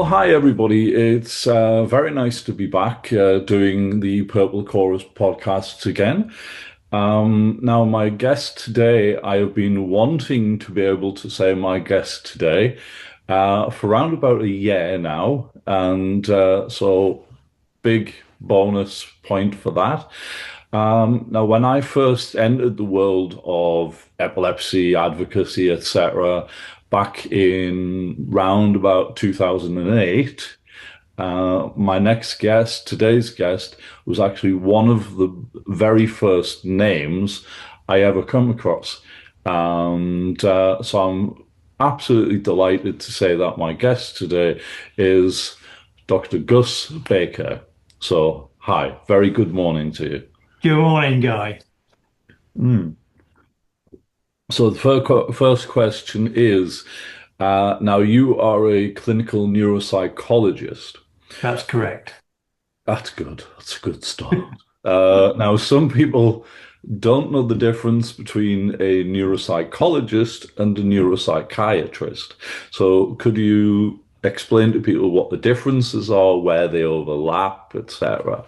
Hi everybody. It's very nice to be back doing the Purple Chorus podcasts again. Now, my guest today, I have been wanting to be able to say my guest today for around about a year now, and so big bonus point for that. Now, when I first entered the world of epilepsy, advocacy, etc., back in round about 2008, my next guest, today's guest, was actually one of the very first names I ever come across. And so I'm absolutely delighted to say that my guest today is Dr. Gus Baker. So, hi, very good morning to you. Good morning, Guy. Mm. So the first question is, now you are a clinical neuropsychologist. That's correct. That's good. That's a good start. Now, some people don't know the difference between a neuropsychologist and a neuropsychiatrist. So could you explain to people what the differences are, where they overlap, etc.?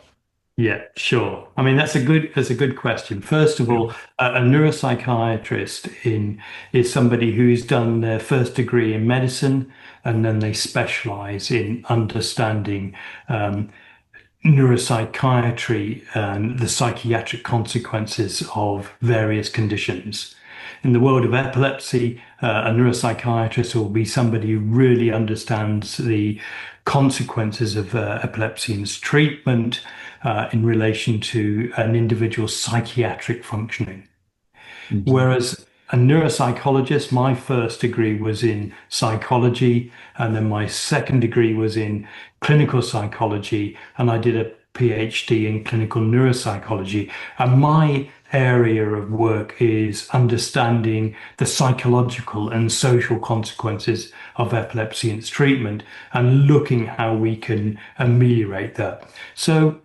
Yeah, sure. I mean, that's a good question. First of all, a neuropsychiatrist is somebody who's done their first degree in medicine and then they specialize in understanding neuropsychiatry and the psychiatric consequences of various conditions. In the world of epilepsy, a neuropsychiatrist will be somebody who really understands the consequences of epilepsy and its treatment in relation to an individual's psychiatric functioning. Mhm. Whereas a neuropsychologist, my first degree was in psychology, and then my second degree was in clinical psychology, and I did a PhD in clinical neuropsychology. And my area of work is understanding the psychological and social consequences of epilepsy and its treatment and looking how we can ameliorate that. So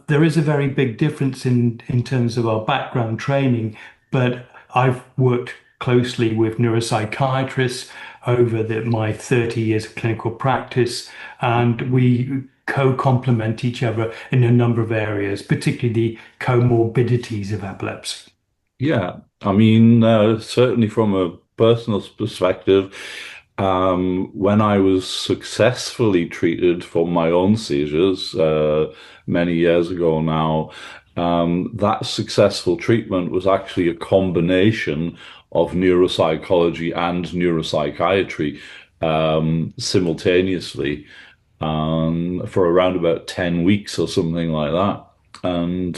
there is a very big difference in terms of our background training, but I've worked closely with neuropsychiatrists over my 30 years of clinical practice, and we co-complement each other in a number of areas, particularly the comorbidities of epilepsy. Yeah, I mean, certainly from a personal perspective, when I was successfully treated for my own seizures many years ago now, that successful treatment was actually a combination of neuropsychology and neuropsychiatry simultaneously for around about 10 weeks or something like that. And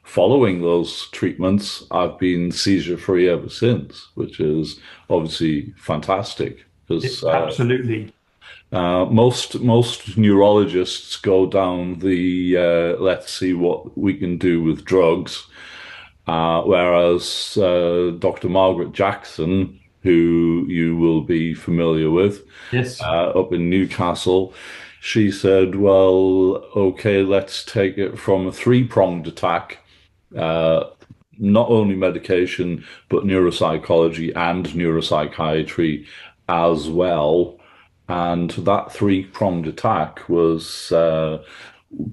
following those treatments, I've been seizure free ever since, which is obviously fantastic because Absolutely. most neurologists go down the let's see what we can do with drugs, whereas Dr. Margaret Jackson, who you will be familiar with, Yes. up in Newcastle, she said, well, okay, let's take it from a three-pronged attack, uh, not only medication, but neuropsychology and neuropsychiatry as well. And that three-pronged attack was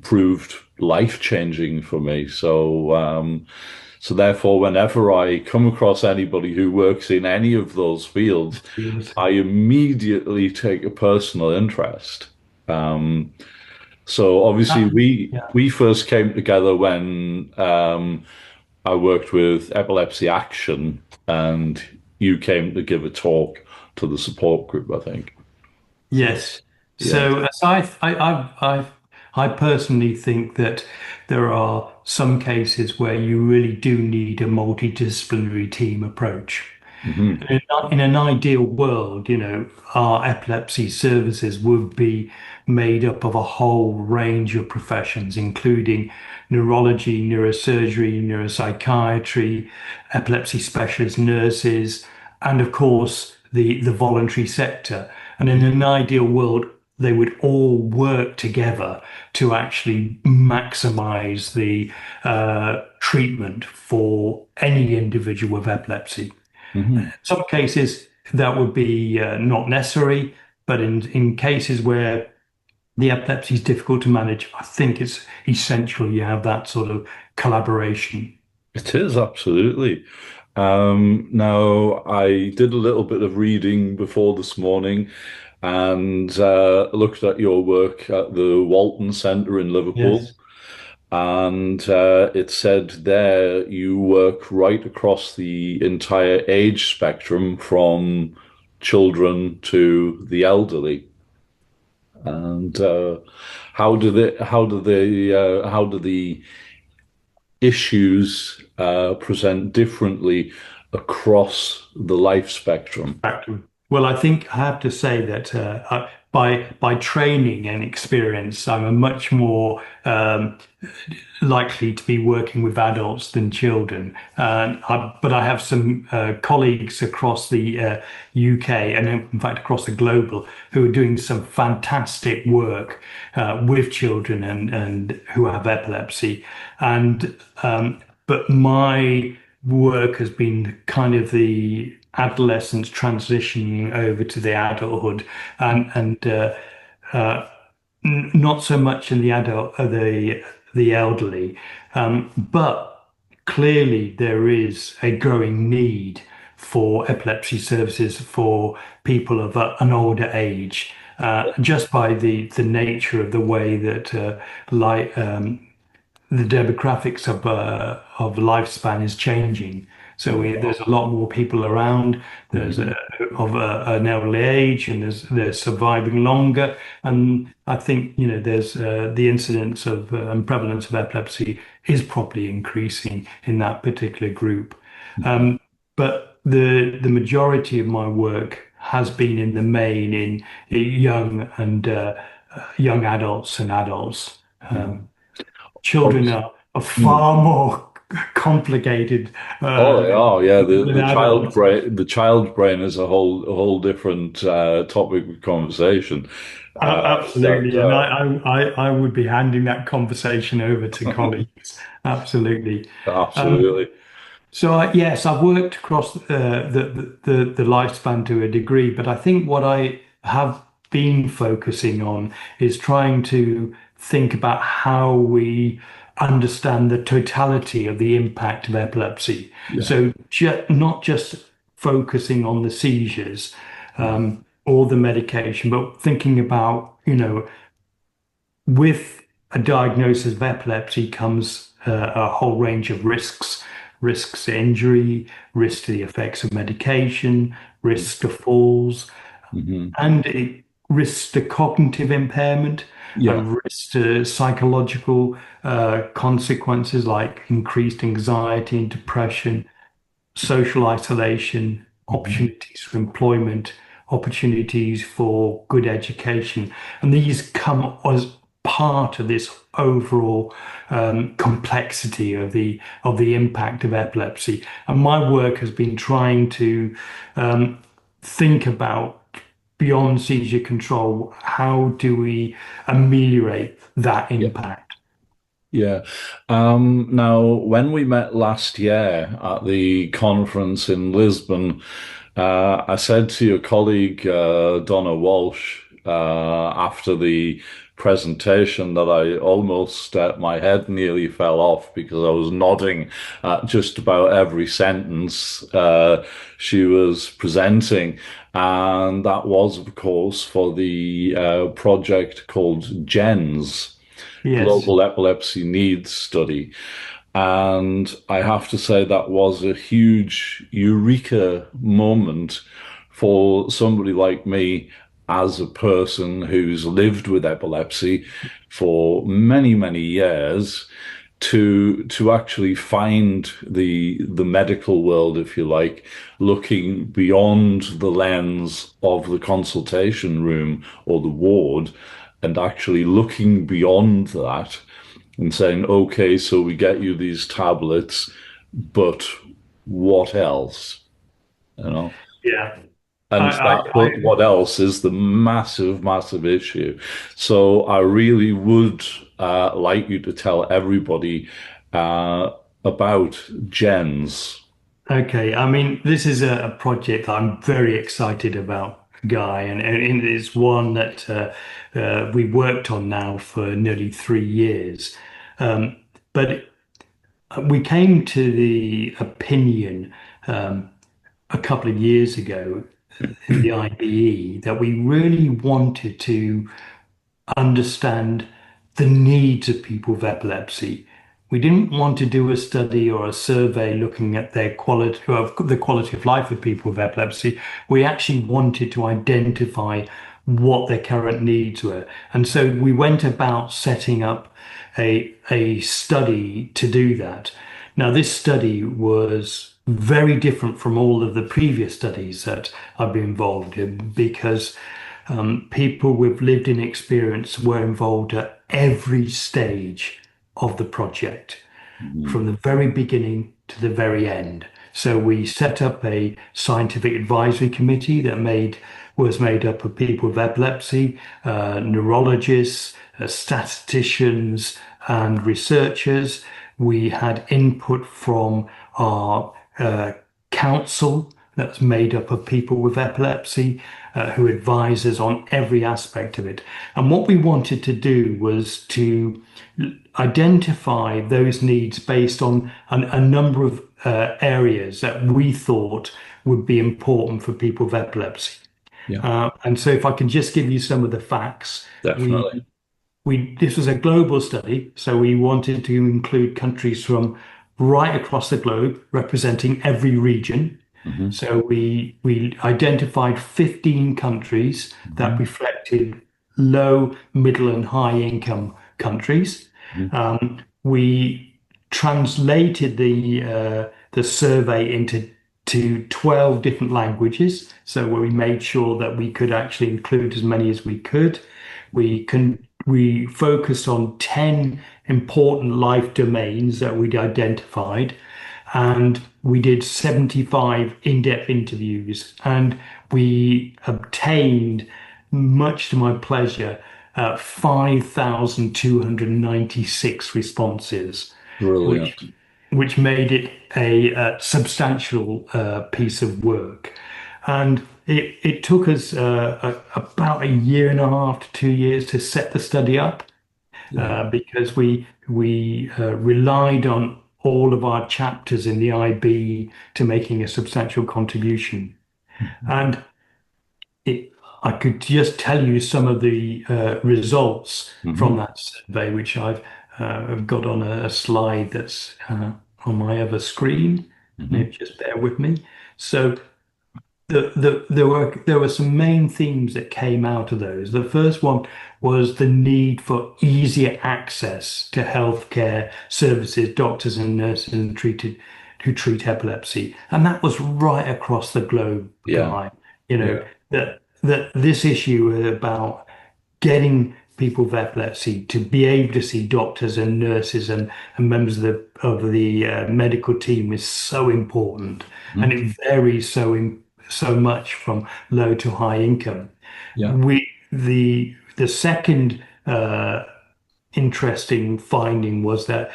proved life-changing for me. So therefore, whenever I come across anybody who works in any of those fields, I immediately take a personal interest. Um, so obviously, we Yeah. we first came together when I worked with Epilepsy Action, and you came to give a talk to the support group, I think. So Yes. yeah. So I personally think that there are some cases where you really do need a multidisciplinary team approach. Hmm. In an ideal world, our epilepsy services would be made up of a whole range of professions, including neurology, neurosurgery, neuropsychiatry, epilepsy specialist nurses, and of course the voluntary sector. And in an ideal world, they would all work together to actually maximize the treatment for any individual with epilepsy. Hmm. Some cases that would be not necessary, But in cases where the epilepsy is difficult to manage, I think it's essential you have that sort of collaboration. It is absolutely. Now, I did a little bit of reading before this morning and looked at your work at the Walton Centre in Liverpool. Yes. And it said there you work right across the entire age spectrum from children to the elderly. And how do the issues present differently across the life spectrum? Exactly. Well, I think I have to say that by training and experience, I'm a much more likely to be working with adults than children. But I have some colleagues across the UK and in fact across the global who are doing some fantastic work with children and who have epilepsy. And but my work has been kind of the adolescence transitioning over to the adulthood and not so much in the the elderly, but clearly there is a growing need for epilepsy services for people of an older age, just by the nature of the way that the demographics of lifespan is changing. So there's a lot more people around. There's an elderly age, and they're surviving longer. And I think there's the incidence of and prevalence of epilepsy is probably increasing in that particular group. But the majority of my work has been in the main in young and young adults and adults. Children are far more complicated Oh, they are. Yeah, than adults. the child brain is a whole different topic of conversation. That Absolutely, and I would be handing that conversation over to colleagues. Absolutely. Um, absolutely. yes, I've worked across the lifespan to a degree, but I think what I have been focusing on is trying to think about how we understand the totality of the impact of epilepsy. Yeah. So not just focusing on the seizures or the medication, but thinking about, with a diagnosis of epilepsy comes a whole range of risks to injury, risk to the effects of medication, risk to falls, Hmm. and it risks to cognitive impairment Yeah. and risks to psychological consequences like increased anxiety and depression, social isolation, Hmm. opportunities for employment, opportunities for good education. And these come as part of this overall complexity of the impact of epilepsy. And my work has been trying to think about beyond seizure control, how do we ameliorate that Yeah. impact? Yeah. Now, when we met last year at the conference in Lisbon, I said to your colleague, Donna Walsh, after the presentation that I almost, my head nearly fell off because I was nodding at just about every sentence she was presenting. And that was, of course, for the project called GENS. Yes. Global Epilepsy Needs Study. And I have to say that was a huge eureka moment for somebody like me as a person who's lived with epilepsy for many, many years to actually find the medical world, if you like, looking beyond the lens of the consultation room or the ward and actually looking beyond that and saying, okay, so we get you these tablets, but what else? You know? Yeah. And I, that but what else is the massive, massive issue. So I really would like you to tell everybody uh, about GENS. Okay, I mean, this is a project that I'm very excited about. guy, and it's one that we worked on now for nearly 3 years. But we came to the opinion a couple of years ago in the IBE that we really wanted to understand the needs of people with epilepsy. We didn't want to do a study or a survey looking at their quality of the quality of life of people with epilepsy. We actually wanted to identify what their current needs were. And so we went about setting up a study to do that. Now, this study was very different from all of the previous studies that I've been involved in because people with lived in experience were involved at every stage of the project, Mhm. from the very beginning to the very end. So we set up a scientific advisory committee that was made up of people with epilepsy, neurologists, statisticians, and researchers. We had input from our council that's made up of people with epilepsy who advise us on every aspect of it. And what we wanted to do was to identify those needs based on a number of areas that we thought would be important for people with epilepsy. Yeah, And so if I can just give you some of the facts, definitely. this was a global study, so we wanted to include countries from right across the globe, representing every region. Hmm. So we identified 15 countries that Hmm. reflected low, middle, and high income countries. Hmm. We translated the survey into 12 different languages, so where we made sure that we could actually include as many as we could. We focused on 10 important life domains that we'd identified, and we did 75 in-depth interviews, and we obtained, much to my pleasure, 5,296 responses, which Brilliant. which made it a substantial piece of work. And it took us about a year and a half to 2 years to set the study up Yeah. because we relied on all of our chapters in the IB to making a substantial contribution. Mhm. And I could just tell you some of the results from Hmm. that survey, which I've got on a slide that's on my other screen. Hmm. If you just bear with me. So there were some main themes that came out of those. The first one was the need for easier access to healthcare services, doctors and nurses who treat epilepsy, and that was right across the globe, Yeah. Guy. You know Yeah. that this issue about getting people with epilepsy to be able to see doctors and nurses and members of the medical team is so important, and Mhm. it varies so much from low to high income. Yeah. The second interesting finding was that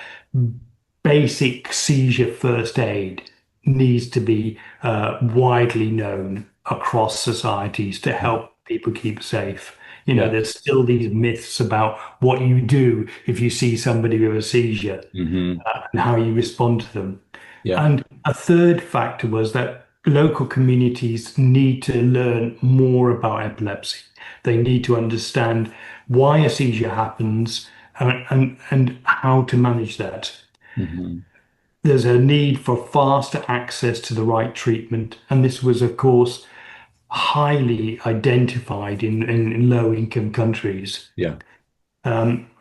basic seizure first aid needs to be widely known across societies to help people keep safe. Yeah. There's still these myths about what you do if you see somebody with a seizure Hmm. and how you respond to them. Yeah. And a third factor was that local communities need to learn more about epilepsy. They need to understand why a seizure happens and how to manage that. Hmm. There's a need for faster access to the right treatment. And this was, of course, highly identified in low income countries. Yeah.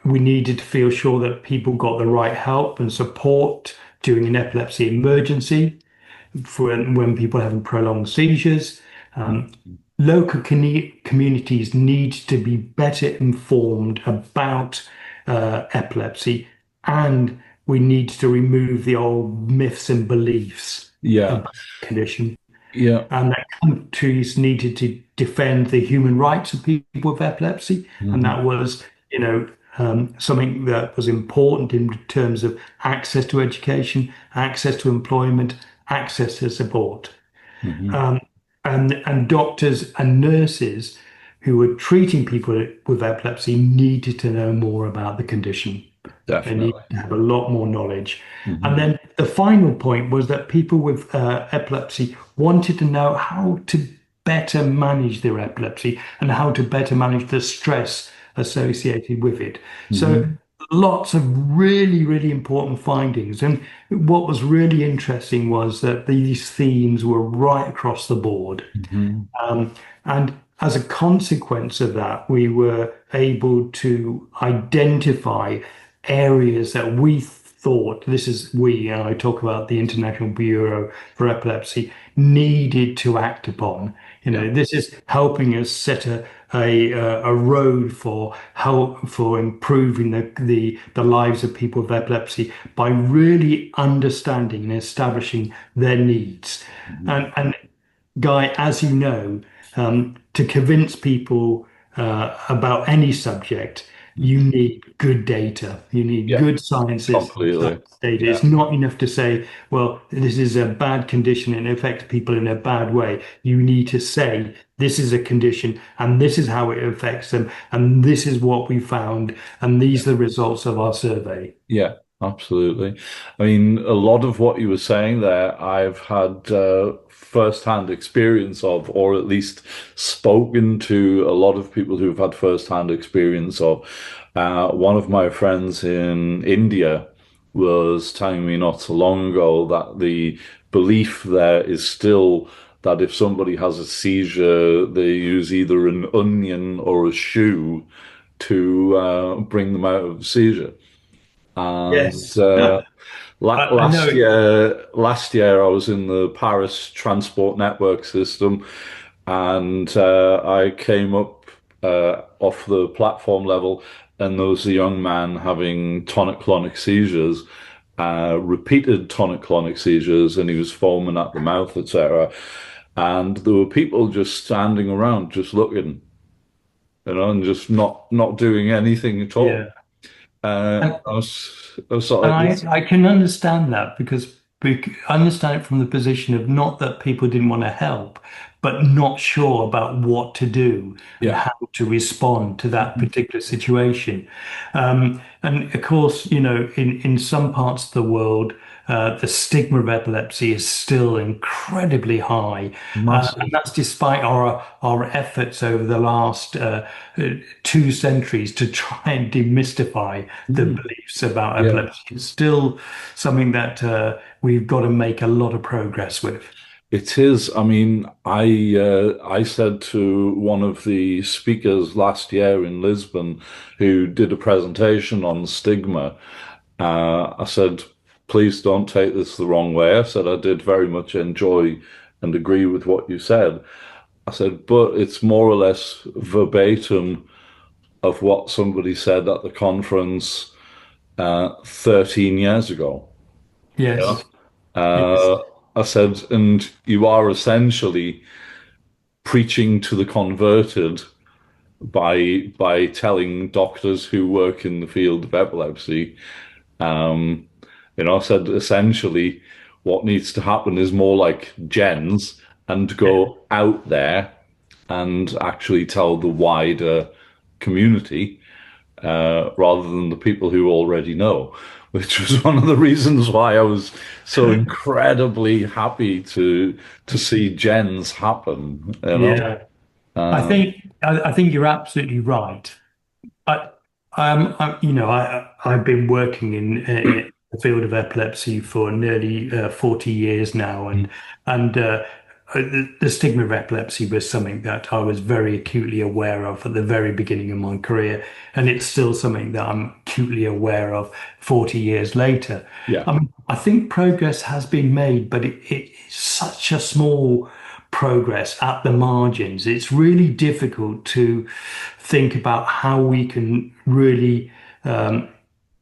We needed to feel sure that people got the right help and support during an epilepsy emergency for when people are having prolonged seizures. Um, Mhm. Local communities need to be better informed about epilepsy, and we need to remove the old myths and beliefs Yeah. about the condition, Yeah. and that countries needed to defend the human rights of people with epilepsy, and Hmm. that was, something that was important in terms of access to education, access to employment, access to support. Hmm. and doctors and nurses who were treating people with epilepsy needed to know more about the condition. They need Definitely. to have a lot more knowledge. And Hmm. then the final point was that people with epilepsy wanted to know how to better manage their epilepsy and how to better manage the stress associated with it. So Hmm. lots of really, really important findings. And what was really interesting was that these themes were right across the board. Hmm. Um, and as a consequence of that, we were able to identify areas that we thought, this is we, and I talk about the International Bureau for Epilepsy, needed to act upon. Yeah. This is helping us set a road for how for improving the lives of people with epilepsy by really understanding and establishing their needs. Mhm. And Guy, as you know, to convince people about any subject, you Mhm. need good data. You need Yeah, good science completely. data. Yeah. It's not enough to say, well, this is a bad condition and it affects people in a bad way. You need to say, this is a condition and this is how it affects them. And this is what we found. And these are the results of our survey. Yeah, absolutely. I mean, a lot of what you were saying there, I've had first-hand experience of, or at least spoken to a lot of people who've had first-hand experience of. One of my friends in India was telling me not so long ago that the belief there is still that if somebody has a seizure, they use either an onion or a shoe to bring them out of the seizure. And Yes. I know. last year I was in the Paris transport network system, and I came up off the platform level, and there was a young man having tonic-clonic seizures, repeated tonic-clonic seizures, and he was foaming at the mouth, etc. And there were people just standing around, just looking, and just not doing anything at all. Yeah. And I was sort And of like, this. I can understand that because I understand it from the position of not that people didn't want to help, but not sure about what to do and Yeah. how to respond to that Mhm. particular situation. And of course, in some parts of the world, the stigma of epilepsy is still incredibly high, and Massive. that's despite our efforts over the last 2 centuries to try and demystify the Mm. beliefs about Yeah, epilepsy. It's still something that we've got to make a lot of progress with. it is. I mean, I said to one of the speakers last year in Lisbon who did a presentation on stigma, I said, please don't take this the wrong way. I said, I did very much enjoy and agree with what you said. I said, but it's more or less verbatim of what somebody said at the conference 13 years ago. Yeah. Yes, yes, Uh, I said, and you are essentially preaching to the converted by telling doctors who work in the field of epilepsy. Um, I said essentially what needs to happen is more like GENS and yeah, go out there and actually tell the wider community rather than the people who already know, which was one of the reasons why I was so incredibly happy to see gens happen, you know. yeah. Um, I think you're absolutely right. I, I've been working in the field of epilepsy for nearly 40 years now, and the stigma of epilepsy was something that I was very acutely aware of at the very beginning of my career, and it's still something that I'm acutely aware of 40 years later. yeah. I think progress has been made, but it's such a small progress at the margins. It's really difficult to think about how we can really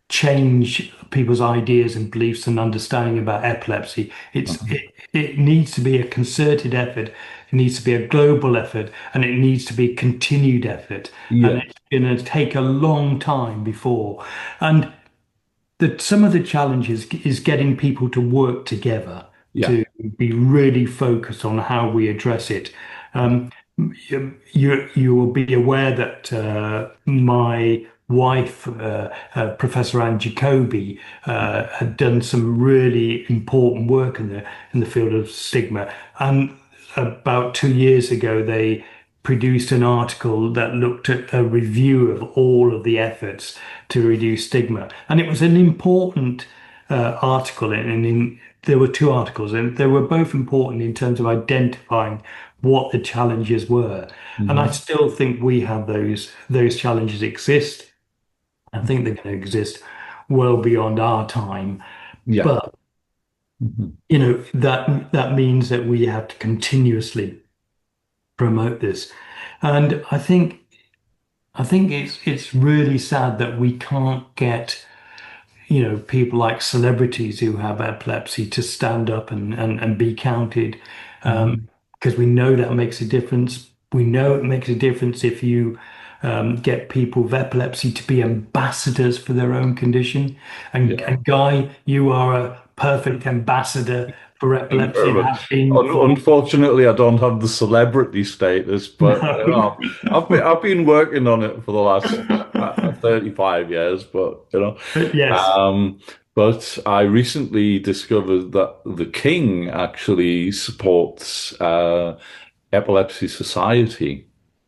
change people's ideas and beliefs and understanding about epilepsy. Uh-huh. It needs to be a concerted effort. It needs to be a global effort, and it needs to be continued effort. And Yeah. it's going to take a long time before. And some of the challenges is getting people to work together. Yeah. to be really focused on how we address it. Um, you will be aware that my wife, Professor Anne Jacobi, had done some really important work in the field of stigma. And about 2 years ago, they produced an article that looked at a review of all of the efforts to reduce stigma, and it was an important article. There were two articles, and they were both important in terms of identifying what the challenges were. And I Hmm. still think we have those challenges exist. I think they're going to exist well beyond our time. Yeah. But Hmm. that means that we have to continuously promote this. And I think it's really sad that we can't get people like celebrities who have epilepsy to stand up and be counted, Hmm. because we know that makes a difference. We know it makes a difference if you get people with epilepsy to be ambassadors for their own condition. Yeah. And Guy, you are a perfect ambassador for Thank you epilepsy very and much. have been for Unfortunately, I don't have the celebrity status, but no. I've been working on it for the last 35 years. But Yes, um, but I recently discovered that the King actually supports Epilepsy Society.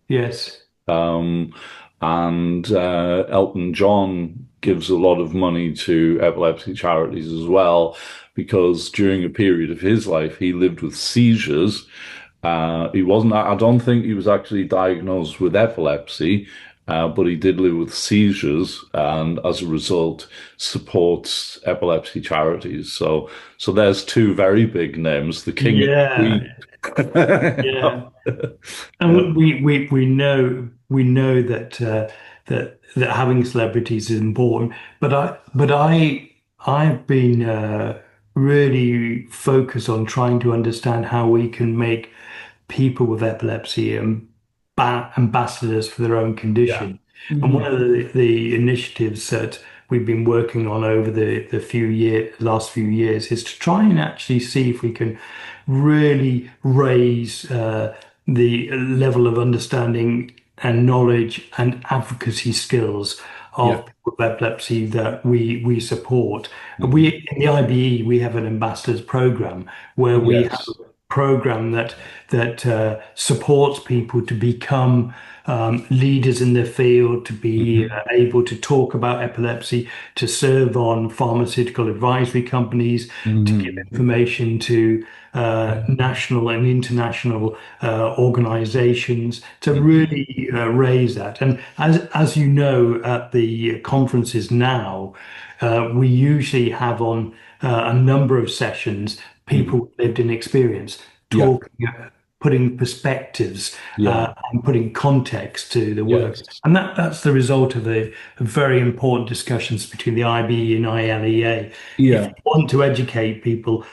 yes, Um, and Elton John gives a lot of money to epilepsy charities as well, because during a period of his life, he lived with seizures. He wasn't, I don't think he was actually diagnosed with epilepsy, but he did live with seizures, and as a result, supports epilepsy charities. So there's two very big names, the King and yeah, Queen. yeah. Yeah. And we know that having celebrities is important, but I've been really focused on trying to understand how we can make people with epilepsy and ambassadors for their own Yeah. condition. And one Mhm. of the initiatives that we've been working on over the last few years is to try and actually see if we can really raise the level of understanding and knowledge and advocacy skills Yeah. of people with epilepsy that we support. Mhm. In the IBE, we have an ambassadors program where we have a Yes. program that supports people to become leaders in their field, to be Hmm. able to talk about epilepsy, to serve on pharmaceutical advisory companies, to give Hmm. information to Yeah. national and international organizations to Hmm. really raise that. And as you know, at the conferences now, we usually have on a number of sessions Hmm. people with lived in experience Yeah. talking, putting perspectives Yeah. and putting context to the works. Yes. And that's the result of the very important discussions between the IBE and ILEA. If Yeah. you want to educate people,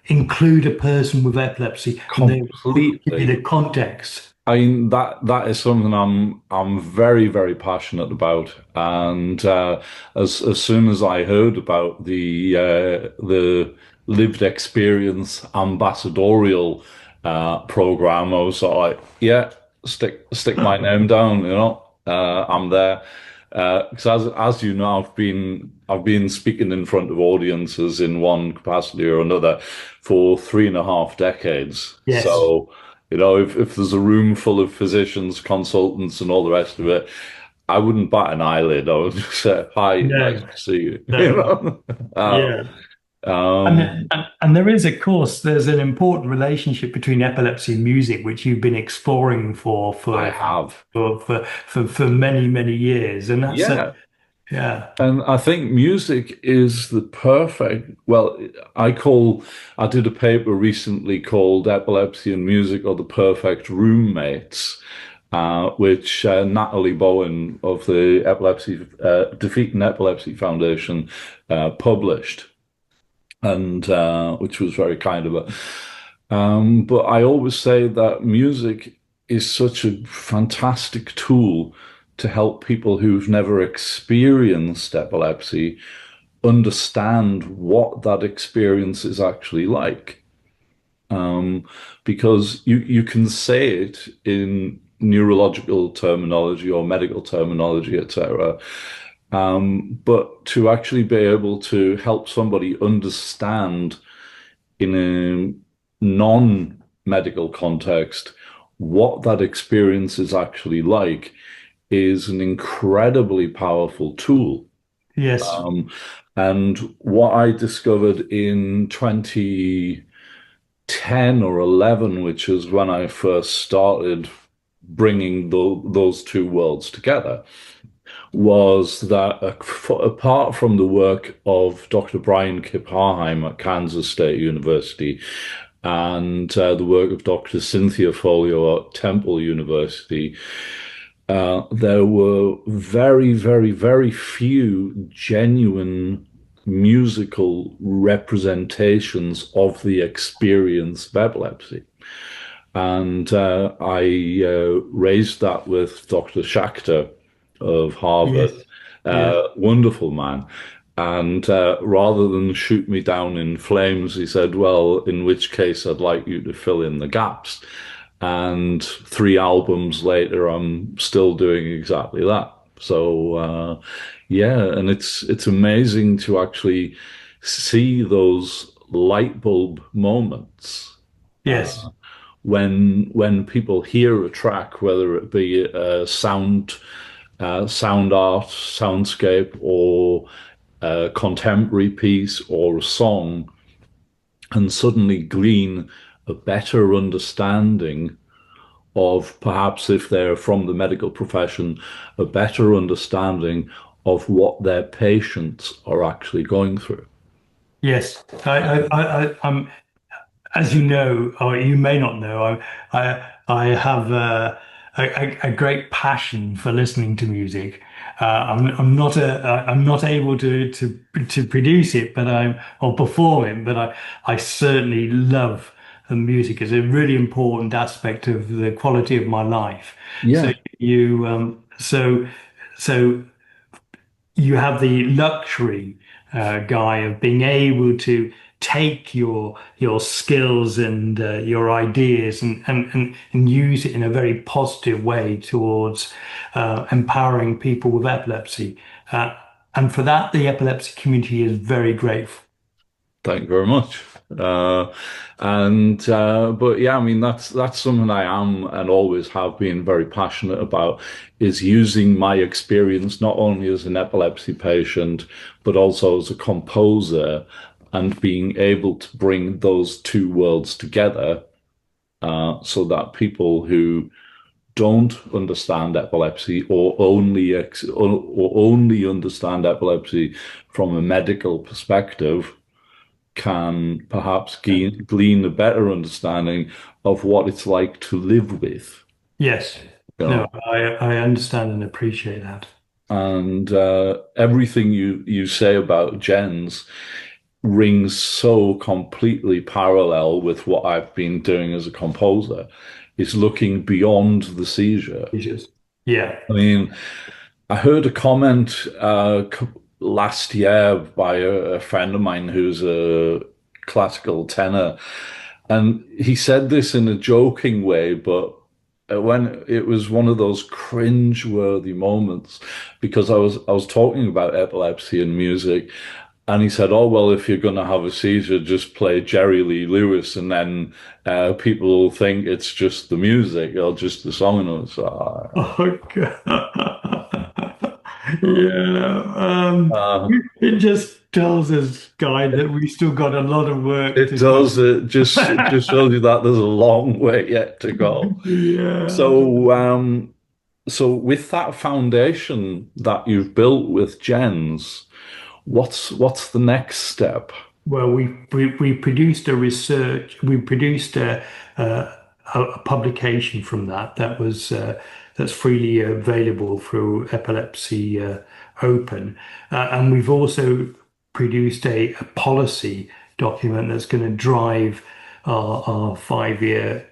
include a person with epilepsy and they will give you Completely. the context. I mean that is something I'm very very passionate about, and as soon as I heard about the lived experience ambassadorial program, I was sort of like, yeah, stick my name down, I'm there. Because as you know, I've been speaking in front of audiences in one capacity or another for 3.5 decades. Yes. So, if there's a room full of physicians, consultants, and all the rest of it, I wouldn't bat an eyelid. I would just say, "Hi, nice No, to see you." no. Uh, Yeah. And, um, and there is, of course, there's an important relationship between epilepsy and music, which you've been exploring for I for have, for many, many years. And that's a, yeah. yeah. And I think music is the perfect, well, I did a paper recently called Epilepsy and Music Are the Perfect Roommates, which Natalie Bowen of the Defeating Epilepsy Foundation published, and which was very kind of her. But I always say that music is such a fantastic tool to help people who've never experienced epilepsy understand what that experience is actually like. Um, because you can say it in neurological terminology or medical terminology, etc. But to actually be able to help somebody understand in a non-medical context what that experience is actually like is an incredibly powerful tool. Yes. Um, and what I discovered in 2010 or 11, which is when I first started bringing those two worlds together, was that apart from the work of Dr. Brian Kip Harheim at Kansas State University and the work of Dr. Cynthia Folio at Temple University, there were very, very, very few genuine musical representations of the experience of epilepsy. And I raised that with Dr. Schachter of Yes. Harvard, Yes. wonderful man. And rather than shoot me down in flames, he said, well, in which case I'd like you to fill in the gaps. And 3 albums later, I'm still doing exactly that. So yeah, and it's amazing to actually see those light bulb moments Yes. when people hear a track, whether it be sound art, soundscape, or a contemporary piece or a song, and suddenly glean a better understanding of perhaps if they're from the medical profession, a better understanding of what their patients are actually going through. Yes. I'm, as you know, or you may not know, I have a great passion for listening to music. I'm not able to produce it, but I'm or perform it, but I certainly love the music. It's a really important aspect of the quality of my life. So Yeah, you so you have the luxury, Guy, of being able to take your skills and your ideas and use it in a very positive way towards empowering people with epilepsy. And for that, the epilepsy community is very grateful. thank you very much. Uh, and but yeah, I mean that's something I am and always have been very passionate about is using my experience not only as an epilepsy patient but also as a composer and being able to bring those two worlds together so that people who don't understand epilepsy or only understand epilepsy from a medical perspective can perhaps glean a better understanding of what it's like to live with, Yes. you No, know. I understand and appreciate that. And everything you say about GENS rings so completely parallel with what I've been doing as a composer, is looking beyond the seizure. Seizures. Yeah. I mean, I heard a comment last year by a friend of mine who's a classical tenor, and he said this in a joking way, but when it was one of those cringe-worthy moments, because I was talking about epilepsy and music, and he said, "Oh well, if you're going to have a seizure, just play Jerry Lee Lewis, and then people will think it's just the music or just the song." And I was, Oh, God. Yeah. uh, It just tells us, Guy, that we still got a lot of work it to do. does. It just shows you that there's a long way yet to go. Yeah. So with that foundation that you've built with Gens, what's the next step? Well, we produced a research. We produced a publication from that was that's freely available through Epilepsy Open, and we've also produced a policy document that's going to drive our 5 year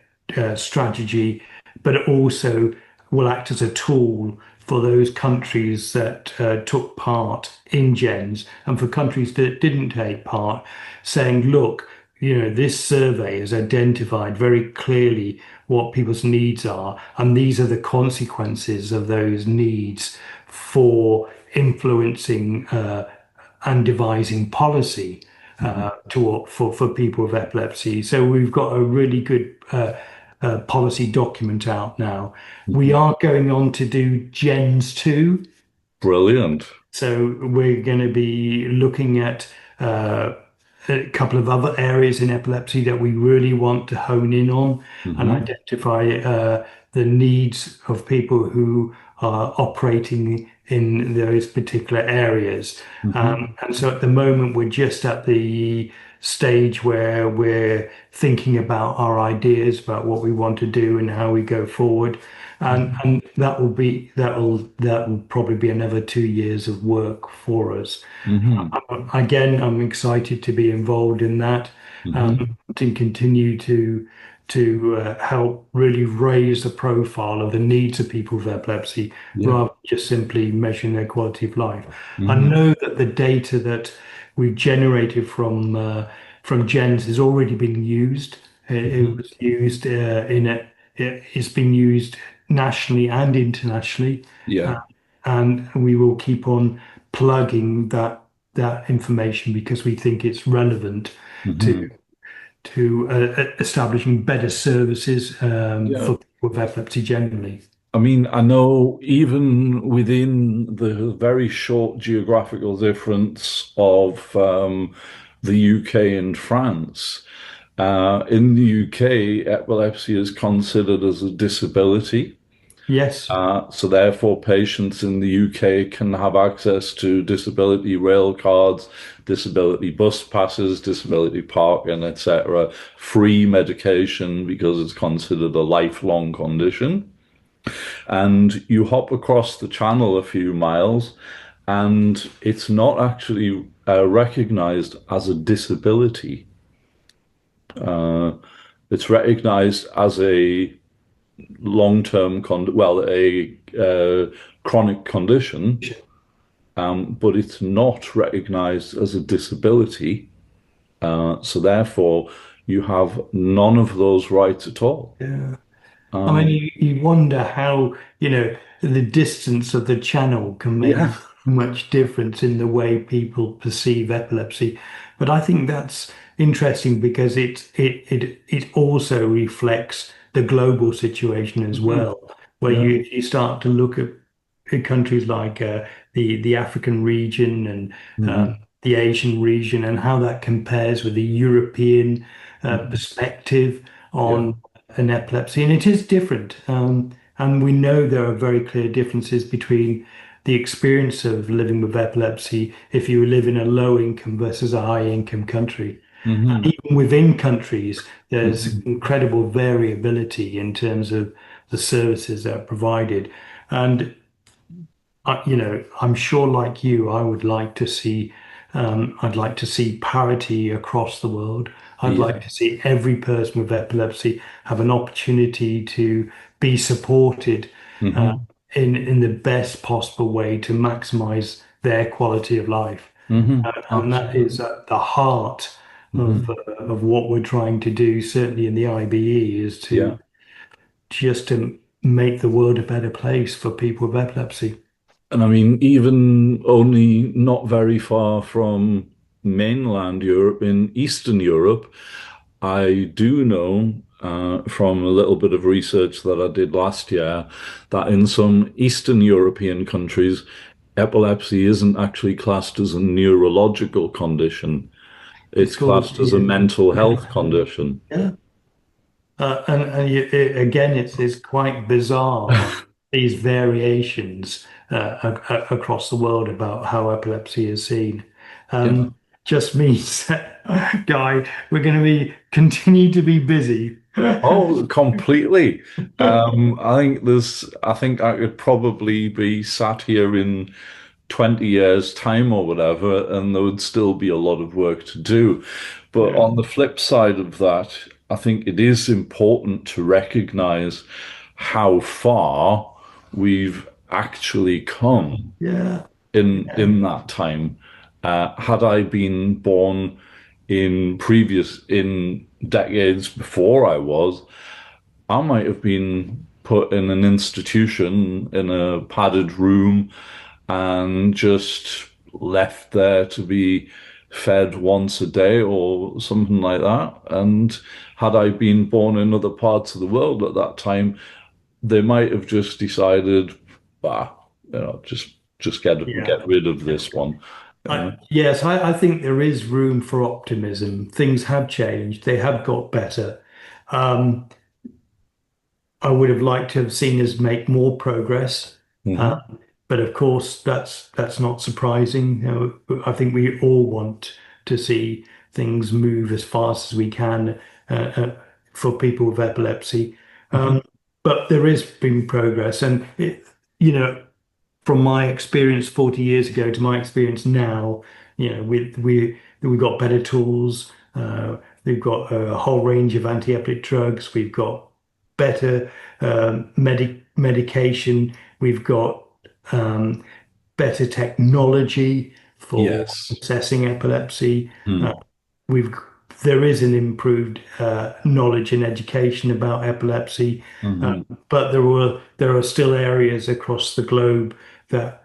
strategy, but it also will act as a tool for those countries that took part in GENS and for countries that didn't take part, saying, look, this survey has identified very clearly what people's needs are, and these are the consequences of those needs for influencing and devising policy Mhm. for people with epilepsy. So we've got a really good policy document out now. We Mhm. are going on to do GENS 2. Brilliant. So we're going to be looking at uh, a couple of other areas in epilepsy that we really want to hone in on and Hmm. identify the needs of people who are operating in those particular areas. Hmm. And so at the moment, we're just at the stage where we're thinking about our ideas about what we want to do and how we go forward. And that will probably be another 2 years of work for us. Hmm. Again, I'm excited to be involved in that, Hmm. to continue to help really raise the profile of the needs of people with epilepsy, Yeah. rather than just simply measuring their quality of life. I Hmm. know that the data that we've generated from GENS has already been used. It Hmm. was used it's been used nationally and internationally, uh, Yeah. and we will keep on plugging that information because we think it's relevant Hmm. to establishing better services Yeah. for people with epilepsy generally. I mean, I know even within the very short geographical difference of the UK and France, in the UK, epilepsy is considered as a disability. Yes, So therefore, patients in the UK can have access to disability rail cards, disability bus passes, disability parking, etc., free medication because it's considered a lifelong condition. And you hop across the channel a few miles, and it's not actually recognized as a disability. Uh, it's recognized as a chronic condition, but it's not recognized as a disability. So therefore, you have none of those rights at all. yeah. I mean, Um, you wonder how, the distance of the channel can make yeah. much difference in the way people perceive epilepsy. But I think that's interesting because it also reflects the global situation as Mhm. well, where Yeah. you start to look at countries like the African region and Hmm. the Asian region and how that compares with the European Hmm. perspective Yeah. on an epilepsy, and it is different. And we know there are very clear differences between the experience of living with epilepsy if you live in a low income versus a high income country. Hmm. And even within countries, there's Hmm. incredible variability in terms of the services that are provided. And I'm sure, like you, I'd like to see parity across the world. I'd like Yeah. to see every person with epilepsy have an opportunity to be supported uh, Hmm. in the best possible way to maximize their quality of life. Hmm. And that is Absolutely. at the heart Hmm. of what we're trying to do, certainly in the IBE, is Yeah. to make the world a better place for people with epilepsy. And I mean, even only not very far from mainland Europe, in Eastern Europe, I do know from a little bit of research that I did last year that in some Eastern European countries, epilepsy isn't actually classed as a neurological condition. It's It's called, classed as a yeah, mental health condition. yeah. Again, it's quite bizarre, these variations across the world about how epilepsy is seen. Yeah. Um, just means that, Guy, we're going to be continue to be busy. Oh, completely. I think I could probably be sat here in 20 years' time or whatever, and there would still be a lot of work to do. But Yeah. on the flip side of that, I think it is important to recognize how far we've actually come Yeah. in that time. Had I been born in decades before I was, I might have been put in an institution in a padded room and just left there to be fed once a day or something like that. And had I been born in other parts of the world at that time, they might have just decided, bah, just get Yeah. rid of this one. Yes, I think there is room for optimism. Things have changed. They have got better. Um, I would have liked to have seen us make more progress. Hmm. Um, but of course, that's not surprising. I think we all want to see things move as fast as we can uh, uh, for people with epilepsy. Hmm. Um, but there is been progress, and you know, from my experience 40 years ago to my experience now, we've got better tools. We've got a whole range of anti-epileptic drugs. We've got better medication. We've got um, better technology for Yes. assessing epilepsy. Uh, Mm. we've there is an improved knowledge and education about epilepsy, Hmm. but there are still areas across the globe that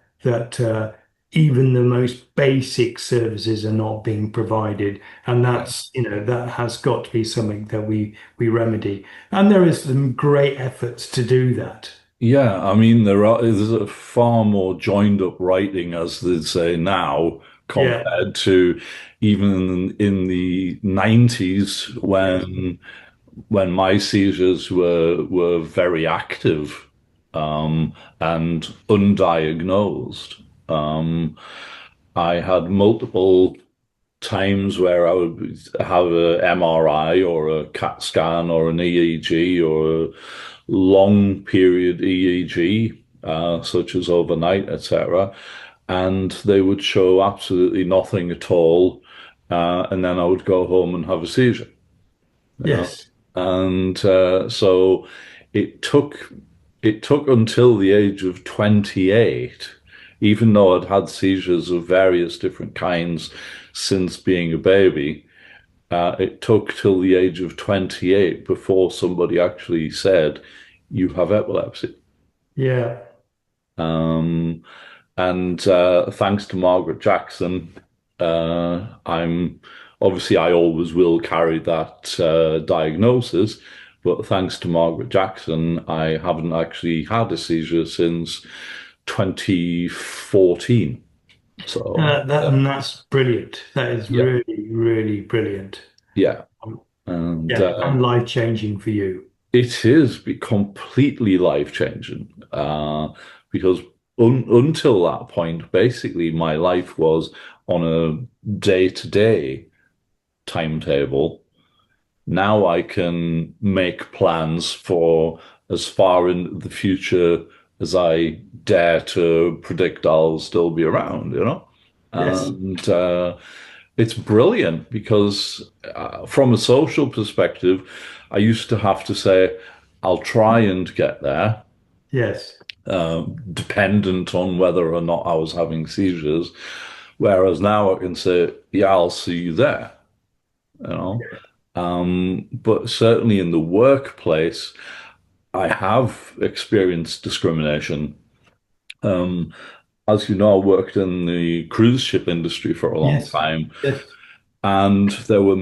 even the most basic services are not being provided, and Yeah. that's that has got to be something that we remedy, and there is some great efforts to do that. Yeah, I mean there's a far more joined up writing, as they say now, Yeah. compared to even in the 90s Yes. when my seizures were very active, and undiagnosed. Um, I had multiple times where I would have a MRI or a CAT scan or an EEG or a long period EEG, such as overnight, etc. And they would show absolutely nothing at all. And then I would go home and have a seizure. You know? Yes. And so it took it took until the age of 28, even though I'd had seizures of various different kinds since being a baby. It took till the age of 28 before somebody actually said, "You have epilepsy." Yeah. Um, and thanks to Margaret Jackson, I'm obviously I always will carry that diagnosis, but thanks to Margaret Jackson, I haven't actually had a seizure since 2014. So That's brilliant. That is yeah, really, really brilliant. yeah, and Yeah, and life changing for you. it is be completely life changing because until that point, basically my life was on a day to day timetable. Now I can make plans for as far in the future as I dare to predict I'll still be around, you know? Yes. And it's brilliant because, from a social perspective, I used to have to say, I'll try and get there, Yes. dependent on whether or not I was having seizures. Whereas now I can say, yeah, I'll see you there, you know. But certainly in the workplace, I have experienced discrimination. Um, as you know, I worked in the cruise ship industry for a long Yes. time, Yes. and there were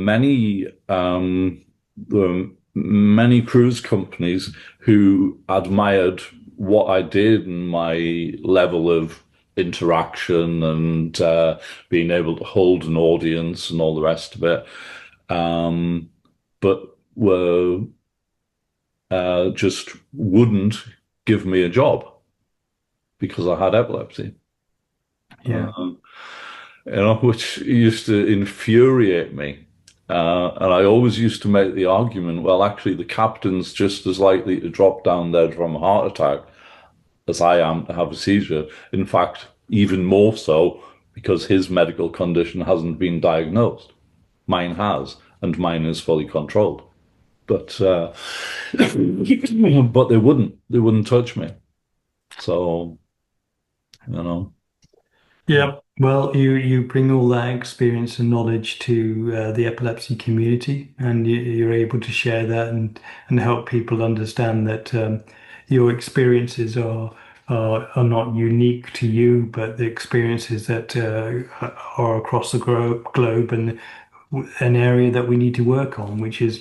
many cruise companies who admired what I did and my level of interaction and being able to hold an audience and all the rest of it, but were just wouldn't give me a job because I had epilepsy. Yeah. Which used to infuriate me. And I always used to make the argument, well, actually, the captain's just as likely to drop down dead from a heart attack as I am to have a seizure. In fact, even more so because his medical condition hasn't been diagnosed. Mine has, and mine is fully controlled. But but they wouldn't touch me. So. you know. Yeah. Well, you bring all that experience and knowledge to the epilepsy community, and you're able to share that and help people understand that your experiences are not unique to you, but the experiences that are across the globe and an area that we need to work on, which is,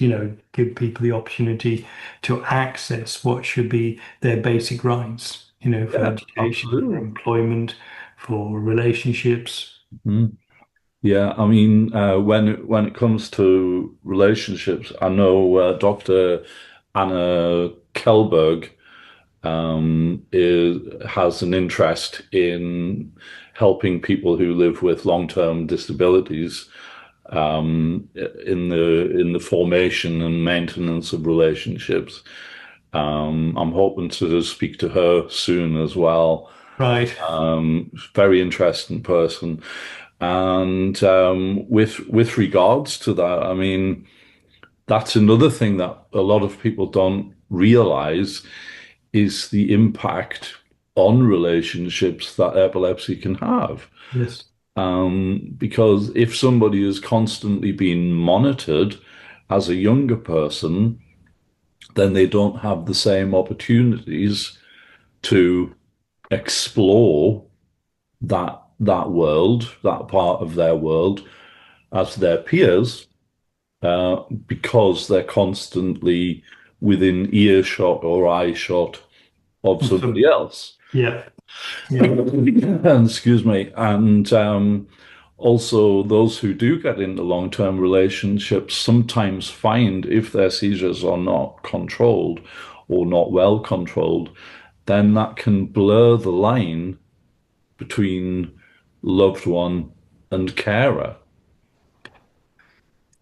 give people the opportunity to access what should be their basic rights, for Yeah, education, for absolutely. employment, for relationships. Mm. Yeah, I mean, when it comes to relationships, I know Dr. Anna Kellberg has an interest in helping people who live with long-term disabilities in the formation and maintenance of relationships. I'm hoping to speak to her soon as well. Right. Very interesting person. And with regards to that, I mean, that's another thing that a lot of people don't realize is the impact on relationships that epilepsy can have. Yes. Because if somebody is constantly being monitored as a younger person, then they don't have the same opportunities to explore that world, that part of their world, as their peers, because they're constantly within earshot or eye shot of So, somebody else. yeah. Yeah. Excuse me. And also, those who do get into long-term relationships sometimes find if their seizures are not controlled or not well controlled, then that can blur the line between loved one and carer.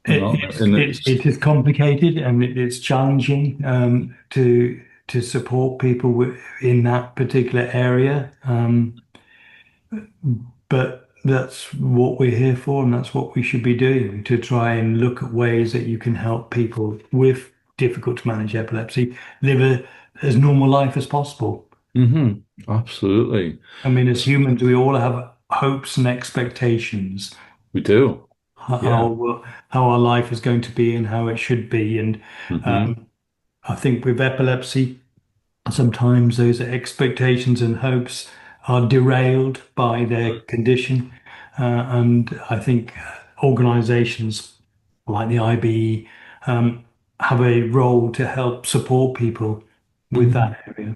And It is complicated and it's challenging to support people in that particular area. But that's what we're here for, and that's what we should be doing to try and look at ways that you can help people with difficult to manage epilepsy live as normal life as possible. absolutely, I mean, as humans, we all have hopes and expectations we do. Yeah. how our life is going to be and how it should be. And hmm I think with epilepsy, sometimes those expectations and hopes are derailed by their condition. And I think organizations like the IBE have a role to help support people with hmm that area.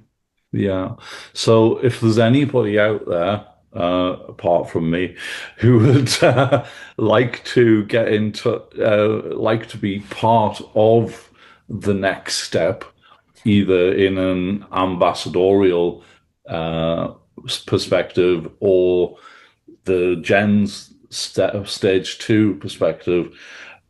Yeah. So if there's anybody out there, apart from me, who would like to get into, like to be part of the next step, either in an ambassadorial uh, perspective or the GENS stage two perspective,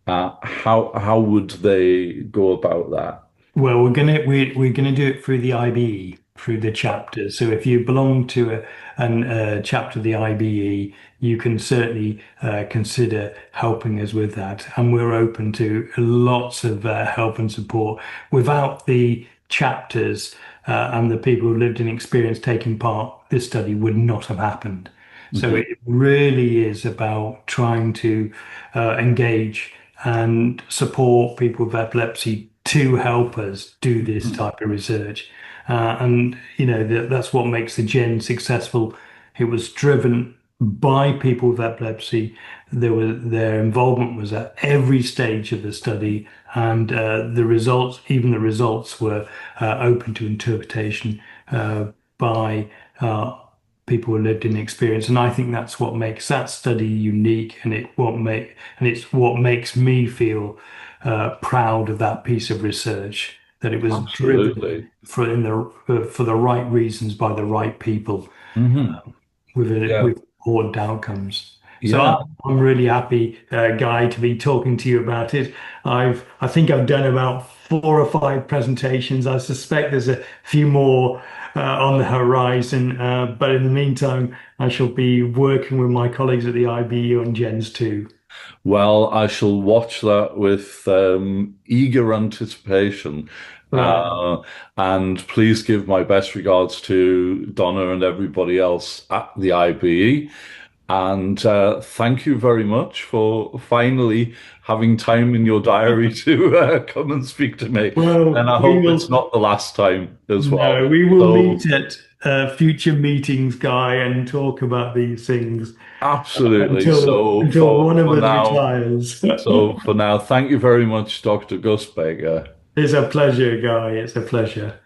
how would they go about that? Well, we're gonna do it through the IBE, through the chapters. So if you belong to a chapter of the IBE, you can certainly consider helping us with that, and we're open to lots of help and support. Without the chapters and the people who lived and experienced taking part, this study would not have happened. So Mhm. it really is about trying to engage and support people with epilepsy to help us do this Mhm. type of research. And that's what makes the Gen successful. It was driven by people with epilepsy. Their involvement was at every stage of the study, and even the results, were open to interpretation by people who lived in experience. And I think that's what makes that study unique, and it's what makes me feel proud of that piece of research, that it was driven Absolutely. for the right reasons by the right people hmm Yeah. with important outcomes. So Yeah. I'm really happy, Guy, to be talking to you about it. I think I've done about 4 or 5 presentations. I suspect there's a few more on the horizon, but in the meantime, I shall be working with my colleagues at the IBU on GENS too. Well, I shall watch that with eager anticipation. Right. Uh, and please give my best regards to Donna and everybody else at the IBE. And thank you very much for finally having time in your diary to come and speak to me. Well, And I we hope it's will. not the last time as No, well. we will So, meet at future meetings, Guy, and talk about these things absolutely. until one of us retires. So for now, thank you very much, Dr. Gus A. It's a pleasure, Guy. It's a pleasure.